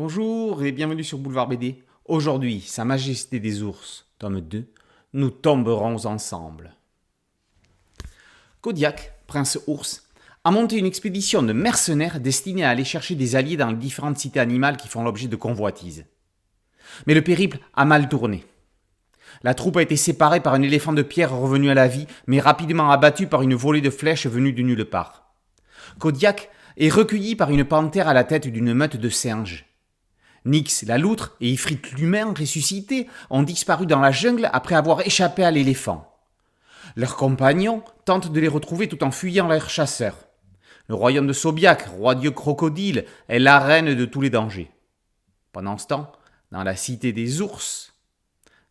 Bonjour et bienvenue sur Boulevard BD. Aujourd'hui, Sa Majesté des Ours, tome 2, nous tomberons ensemble. Kodiak, prince ours, a monté une expédition de mercenaires destinée à aller chercher des alliés dans les différentes cités animales qui font l'objet de convoitises. Mais le périple a mal tourné. La troupe a été séparée par un éléphant de pierre revenu à la vie, mais rapidement abattu par une volée de flèches venue de nulle part. Kodiak est recueilli par une panthère à la tête d'une meute de singes. Nyx, la loutre, et Ifrit l'humain ressuscité ont disparu dans la jungle après avoir échappé à l'éléphant. Leurs compagnons tentent de les retrouver tout en fuyant leurs chasseurs. Le royaume de Sobiac, roi-dieu crocodile, est l'arène de tous les dangers. Pendant ce temps, dans la cité des ours,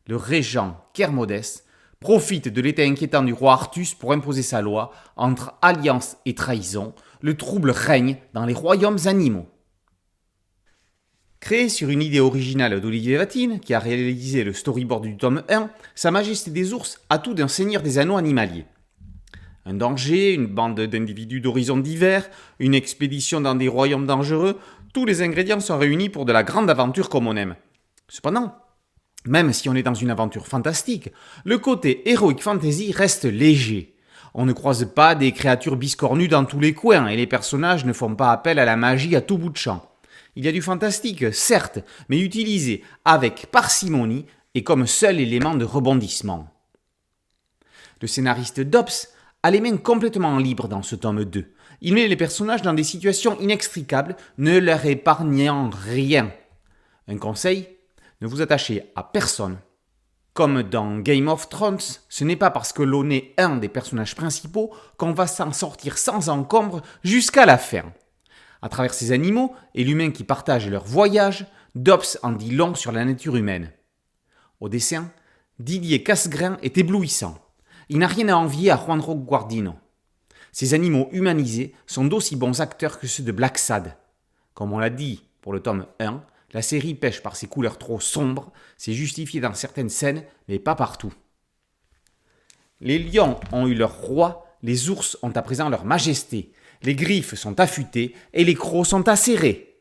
le régent Kermodès profite de l'état inquiétant du roi Artus pour imposer sa loi. Entre alliance et trahison, le trouble règne dans les royaumes animaux. Créé sur une idée originale d'Olivier Vatine, qui a réalisé le storyboard du tome 1, Sa Majesté des Ours a tout d'un seigneur des anneaux animaliers. Un danger, une bande d'individus d'horizons divers, une expédition dans des royaumes dangereux, tous les ingrédients sont réunis pour de la grande aventure comme on aime. Cependant, même si on est dans une aventure fantastique, le côté heroic fantasy reste léger. On ne croise pas des créatures biscornues dans tous les coins et les personnages ne font pas appel à la magie à tout bout de champ. Il y a du fantastique, certes, mais utilisé avec parcimonie et comme seul élément de rebondissement. Le scénariste Dobbs a les mains complètement libres dans ce tome 2. Il met les personnages dans des situations inextricables, ne leur épargnant rien. Un conseil, ne vous attachez à personne. Comme dans Game of Thrones, ce n'est pas parce que l'on est un des personnages principaux qu'on va s'en sortir sans encombre jusqu'à la fin. À travers ces animaux et l'humain qui partage leur voyage, Dobbs en dit long sur la nature humaine. Au dessin, Didier Casgrain est éblouissant. Il n'a rien à envier à Juanjo Guardino. Ces animaux humanisés sont d'aussi bons acteurs que ceux de Black Sad. Comme on l'a dit pour le tome 1, la série pêche par ses couleurs trop sombres, c'est justifié dans certaines scènes, mais pas partout. Les lions ont eu leur roi, les ours ont à présent leur majesté. Les griffes sont affûtées et les crocs sont acérés.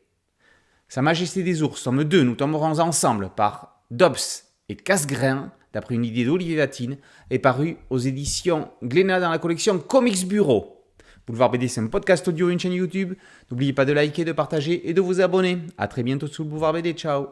Sa Majesté des Ours, tome 2, nous tomberons ensemble par Dobbs et Casgrain, d'après une idée d'Olivier Vatine, est paru aux éditions Glénat dans la collection Comics Bureau. Boulevard BD, c'est un podcast audio et une chaîne YouTube. N'oubliez pas de liker, de partager et de vous abonner. A très bientôt sur le Boulevard BD. Ciao.